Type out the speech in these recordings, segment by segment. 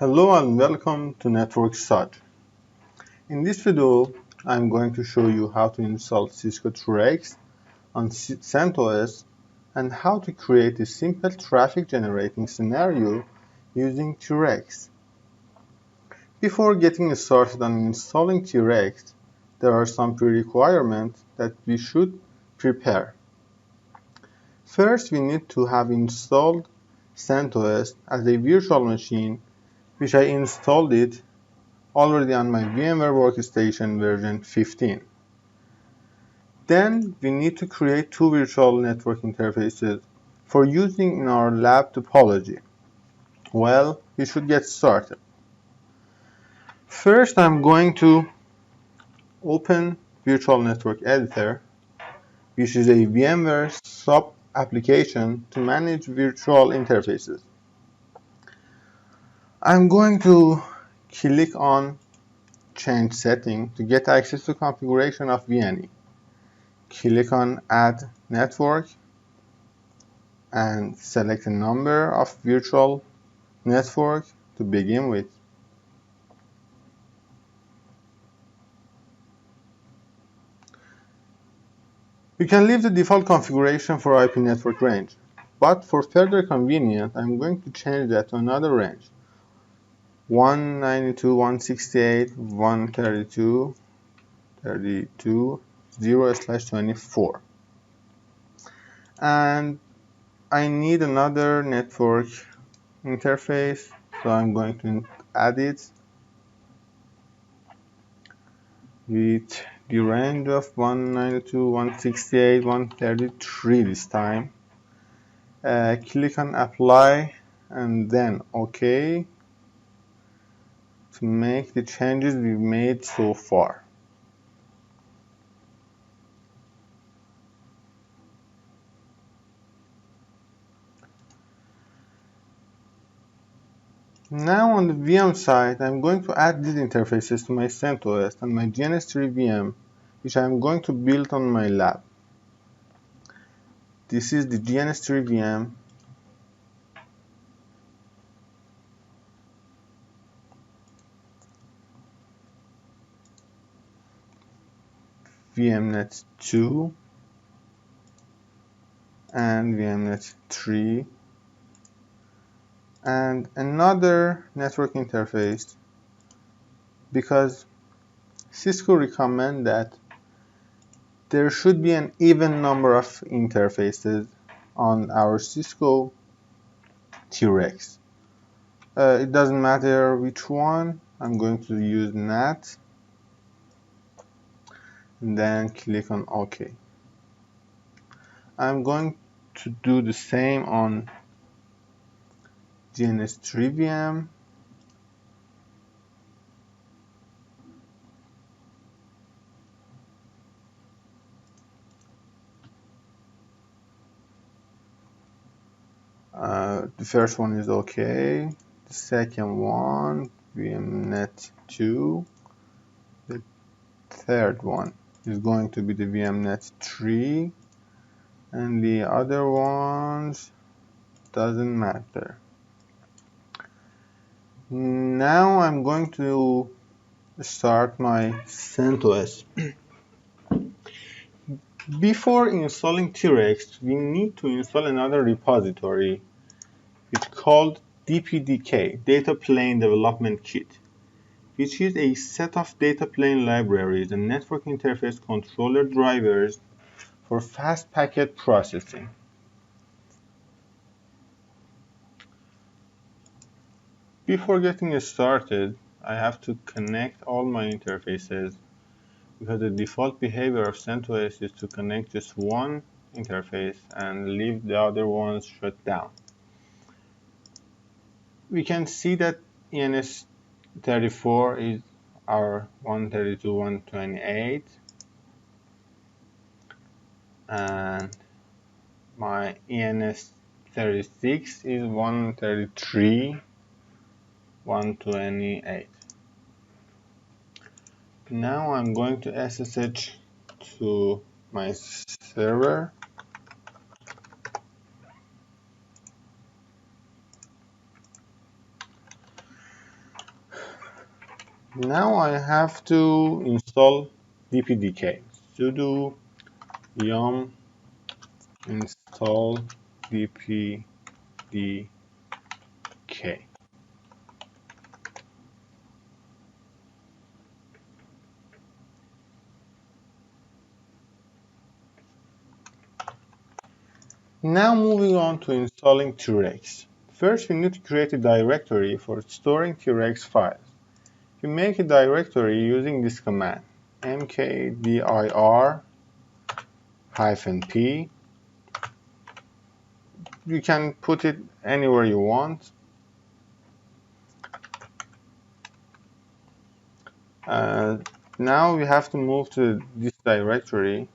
Hello and welcome to Network SUD. In this video, I'm going to show you how to install Cisco TRex on CentOS and how to create a simple traffic generating scenario using TRex. Before getting started on installing TRex, there are some pre-requirements that we should prepare. First, we need to have installed CentOS as a virtual machine, which I installed it already on my VMware workstation version 15. Then we need to create two virtual network interfaces for using in our lab topology. Well, we should get started. First, I'm going to open Virtual Network Editor, which is a VMware sub-application to manage virtual interfaces. I'm going to click on Change Setting to get access to configuration of VNE. Click on Add Network and select a number of virtual network to begin with. You can leave the default configuration for IP network range, but for further convenience, I'm going to change that to another range. 192.168.132.32.0/24. And I need another network interface, so I'm going to add it with the range of 192.168.133 this time. Click on Apply and then OK to make the changes we've made so far. Now on the VM side, I'm going to add these interfaces to my CentOS and my GNS3 VM, which I'm going to build on my lab. This is the GNS3 VM. VMnet 2 and VMnet 3 and another network interface, because Cisco recommends that there should be an even number of interfaces on our Cisco TRex. It doesn't matter which one. I'm going to use NAT and then click on OK. I'm going to do the same on GNS3 VM. The first one is OK. The second one, VMnet 2. The third one is going to be the VMnet 3. And the other ones doesn't matter. Now I'm going to start my CentOS. Before installing TRex, we need to install another repository. It's called DPDK, Data Plane Development Kit, which is a set of data plane libraries and network interface controller drivers for fast packet processing. Before getting started, I have to connect all my interfaces, because the default behavior of CentOS is to connect just one interface and leave the other ones shut down. We can see that ENS34 is our 132.128 and my ENS36 is 133.128. Now I'm going to SSH to my server. Now I have to install dpdk. Sudo yum install dpdk. Now moving on to installing TRex. First we need to create a directory for storing TRex files. We make a directory using this command mkdir-p. You can put it anywhere you want. Now we have to move to this directory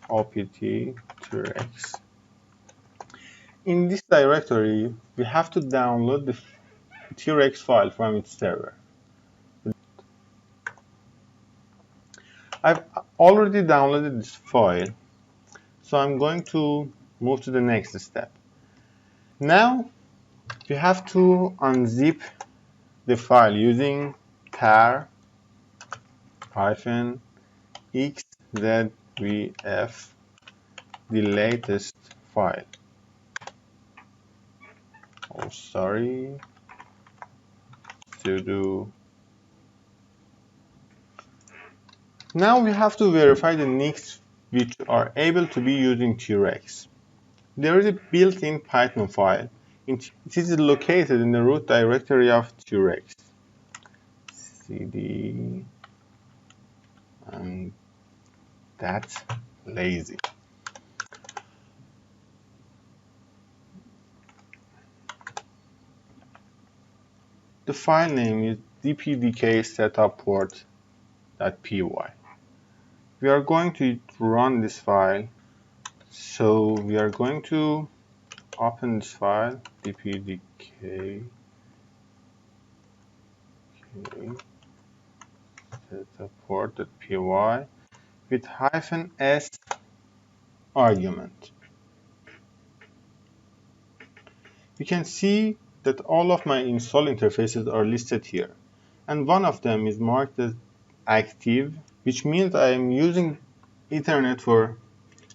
opt TRex. In this directory we have to download the TRex file from its server. I've already downloaded this file, so I'm going to move to the next step. Now we have to unzip the file using tar-xzvf, the latest file. Oh, sorry. Sudo. Now we have to verify the NICs which are able to be used in TRex. There is a built-in Python file. It is located in the root directory of TRex. cd, and that's lazy. The file name is dpdk-setup-port.py. We are going to run this file, so we are going to open this file, dpdk-setup-port.py with -s argument. You can see that all of my install interfaces are listed here, and one of them is marked as active, which means I am using Ethernet for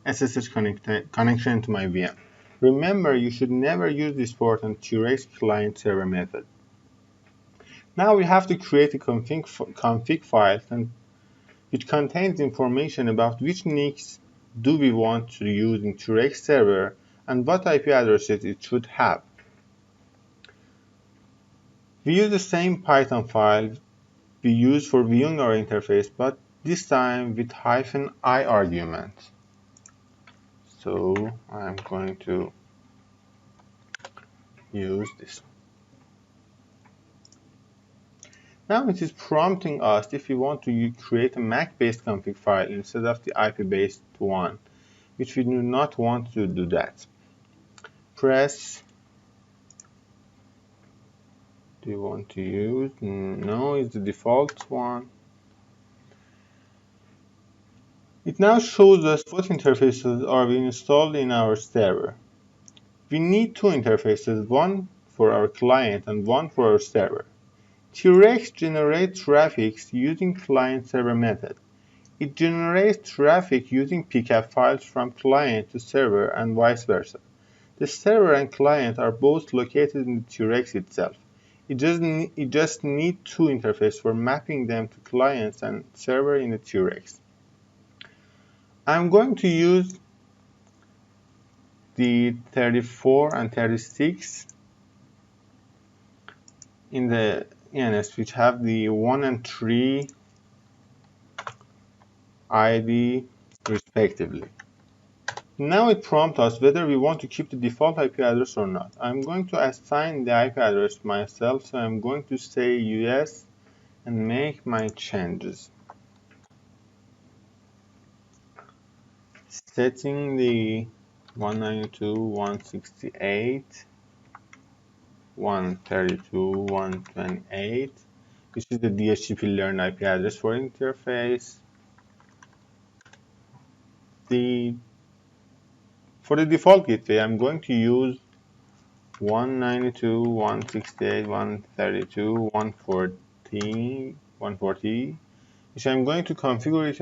SSH connection to my VM. Remember, you should never use this port on TRex client server method. Now we have to create a config file which contains information about which NICs do we want to use in TRex server and what IP addresses it should have. We use the same Python file we use for viewing our interface, but this time with -i argument. So I'm going to use this. Now it is prompting us if we want to create a MAC-based config file instead of the IP-based one, which we do not want to do that. Press. Do you want to use? No, it's the default one. It now shows us what interfaces are being installed in our server. We need two interfaces, one for our client and one for our server. TRex generates traffic using client-server method. It generates traffic using pcap files from client to server and vice versa. The server and client are both located in the TRex itself. It just needs two interfaces for mapping them to clients and server in the TRex. I'm going to use the 34 and 36 in the GNS, which have the 1 and 3 ID respectively. Now it prompts us whether we want to keep the default IP address or not. I'm going to assign the IP address myself, so I'm going to say yes and make my changes. Setting the 192.168.132.128, which is the DHCP learned IP address for interface. For the default gateway, I'm going to use 192.168.132.143. 140, which I'm going to configure it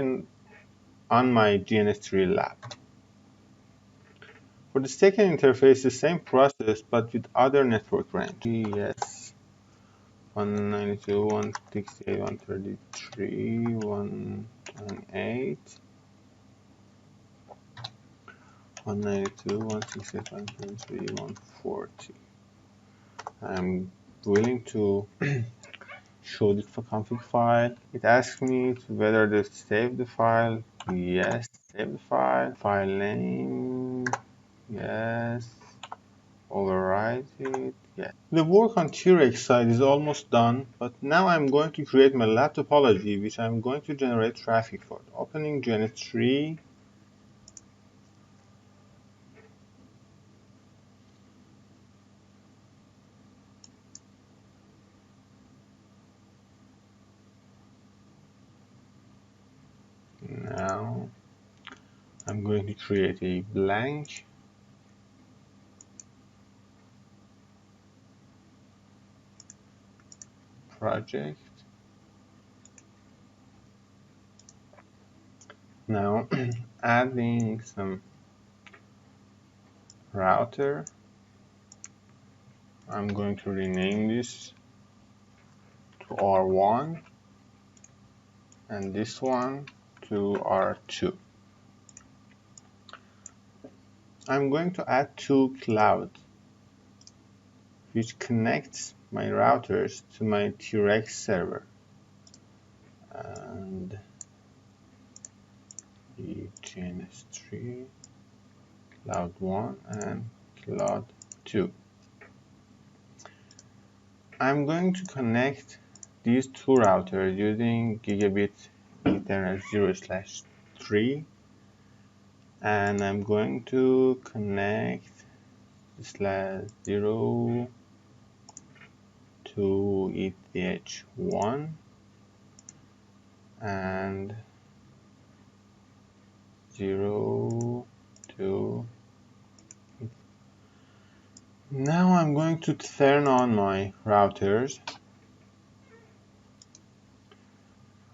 on my GNS3 lab. For the second interface, the same process, but with other network range. Yes, 192, 168, 133, 128, 192, 168, 133, 140. I'm willing to show the config file. It asks me whether to save the file. Yes, save the file. File name. Yes. Overwrite it. Yes. The work on TRex side is almost done, but now I'm going to create my lab topology, which I'm going to generate traffic for. Opening GNS3. Now I'm going to create a blank project. Now adding some router. I'm going to rename this to R1 and this one to R2. I'm going to add two clouds which connects my routers to my TRex server. And the GNS3, cloud 1 and cloud 2. I'm going to connect these two routers using gigabit Ethernet 0/3, and I'm going to connect /0 to ETH1 and 0 to. Now I'm going to turn on my routers.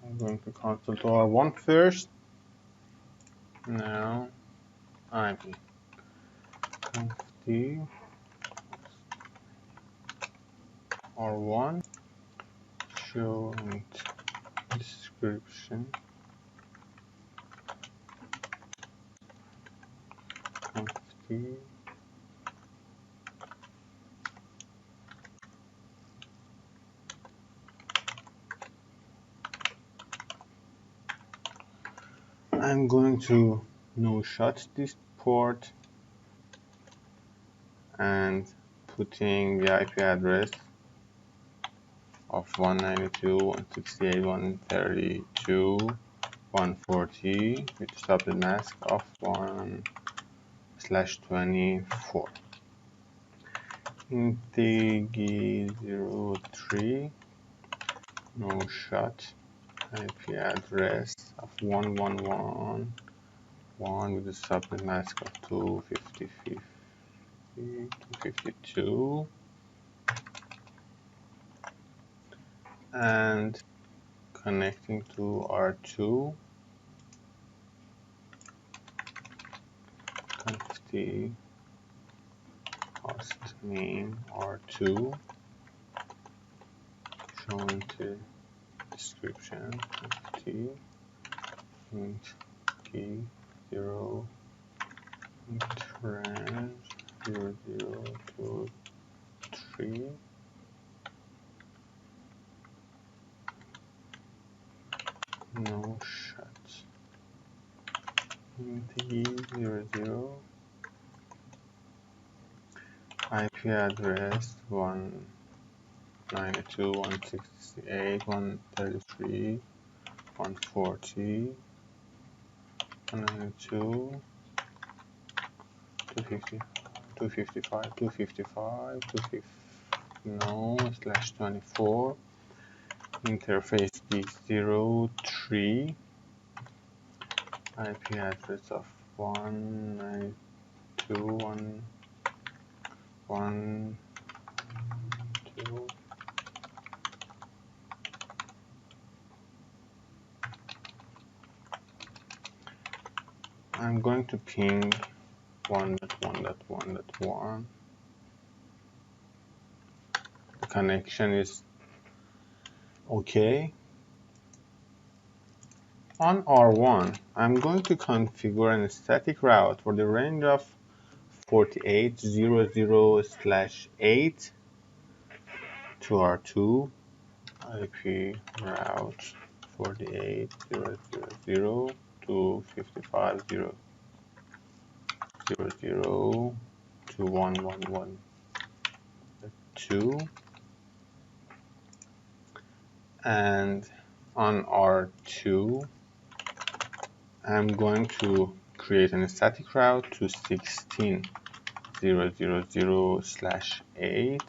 I'm going to console to R1 first. Now I'm conf R1 show description conf I'm going to no-shot this port and putting the IP address of 192.168.132.140 with subnet mask of 1/24. Intg03 no-shot IP address of 111.1 with a subnet mask of 252 and connecting to R2 conf host name R2 shown to description conf int key 0 int range 0023 no shot int 00 IP address 192.168.133.140 192 250 255 255 no /24 interface D03 IP address of 192.1.1.2 I'm going to ping 1.1.1.1. The connection is okay. On R1, I'm going to configure a static route for the range of 4800/8 to R2, IP route 4800 to 5500 to 1112, and on R2 I'm going to create a static route to 16000/8.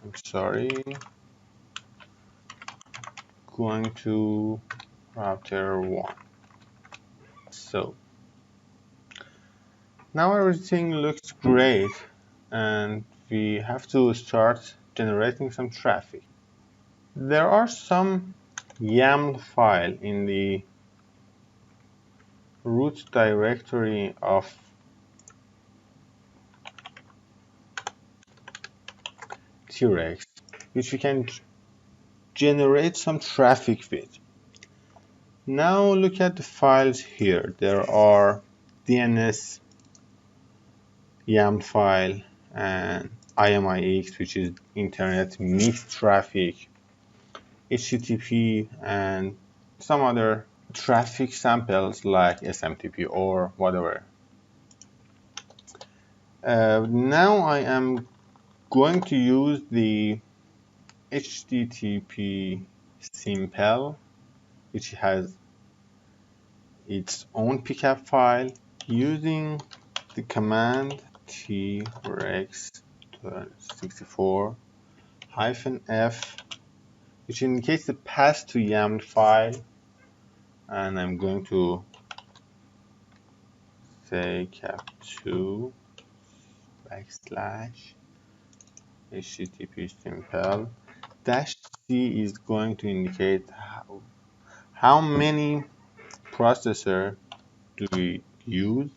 I'm sorry, going to router 1. So now everything looks great, and we have to start generating some traffic. There are some YAML file in the root directory of TRex, which we can generate some traffic with. Now look at the files here. There are DNS YAML file and IMIX, which is Internet Mixed Traffic, HTTP, and some other traffic samples like SMTP or whatever. Now I am going to use the HTTP simple, which has its own pickup file, using the command TRex64-F, which indicates the path to YAML file, and I'm going to say cap2 /HTTP simple -C is going to indicate how many processor do we use,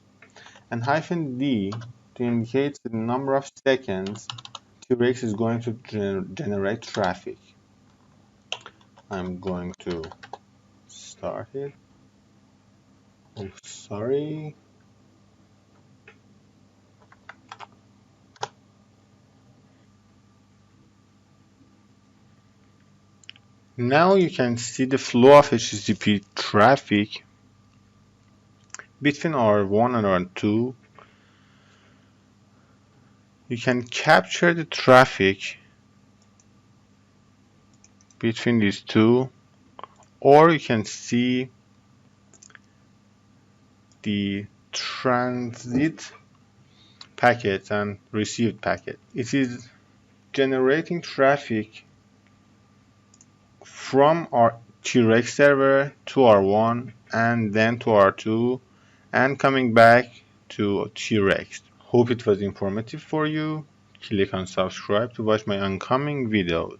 and -D to indicate the number of seconds TRex is going to generate traffic. I'm going to start it. Oh, sorry. Now you can see the flow of HTTP traffic between R1 and R2. You can capture the traffic between these two, or you can see the transit packet and received packet. It is generating traffic from our TRex server to R1 and then to R2 and coming back to TRex. Hope it was informative for you. Click on subscribe to watch my oncoming videos.